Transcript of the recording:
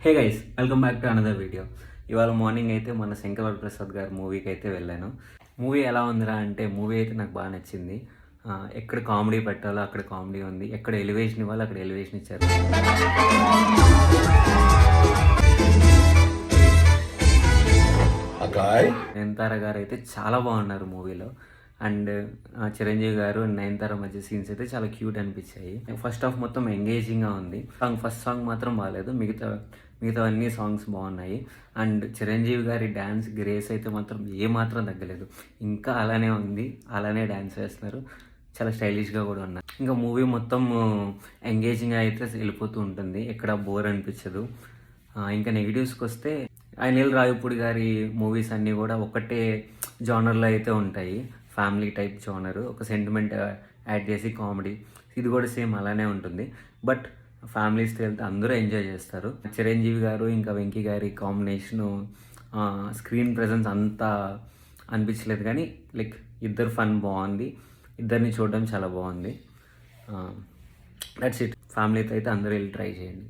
Hey guys, welcome back to another video. ఇవాళ morning అయితే మన శంకర్ ప్రసాద్ గారి మూవీకి అయితే వెళ్ళాను. మూవీ ఎలా ఉందిరా అంటే మూవీ అయితే నాకు బాగా నచ్చింది. ఎక్కడ కామెడీ పెట్టాలో అక్కడ కామెడీ ఉంది, ఎక్కడ ఎలివేషన్ ఇవ్వాలో అక్కడ ఎలివేషన్ ఇచ్చారు. నయనతార గారు అయితే చాలా బాగున్నారు మూవీలో. అండ్ చిరంజీవి గారు అండ్ నయనతార మధ్య సీన్స్ అయితే చాలా క్యూట్ అనిపించాయి. ఫస్ట్ హాఫ్ మొత్తం ఎంగేజింగ్గా ఉంది. ఫస్ట్ సాంగ్ మాత్రం బాగాలేదు, మిగతా అన్ని సాంగ్స్ బాగున్నాయి. అండ్ చిరంజీవి గారి డ్యాన్స్ గ్రేస్ అయితే మాత్రం ఏమాత్రం తగ్గలేదు, ఇంకా అలానే ఉంది, అలానే డ్యాన్స్ వేస్తున్నారు, చాలా స్టైలిష్గా కూడా ఉన్నారు. ఇంకా మూవీ మొత్తం ఎంగేజింగ్గా అయితే వెళ్ళిపోతూ ఉంటుంది, ఎక్కడ బోర్ అనిపించదు. ఇంకా నెగిటివ్స్కి వస్తే అనిల్ రావిపూడి గారి మూవీస్ అన్నీ కూడా ఒకటే జానర్లో అయితే ఉంటాయి. ఫ్యామిలీ టైప్ జానరు, ఒక సెంటిమెంట్ యాడ్ చేసి కామెడీ, ఇది కూడా సేమ్ అలానే ఉంటుంది. బట్ ఫ్యామిలీస్తో వెళ్తే అందరూ ఎంజాయ్ చేస్తారు. చిరంజీవి గారు ఇంకా వెంకీ గారి కాంబినేషను, స్క్రీన్ ప్రెజెన్స్ అంతా అనిపించలేదు, కానీ లైక్ ఇద్దరు ఫన్ బాగుంది, ఇద్దరిని చూడడం చాలా బాగుంది. That's it. ఫ్యామిలీతో అయితే అందరూ వెళ్ళి ట్రై చేయండి.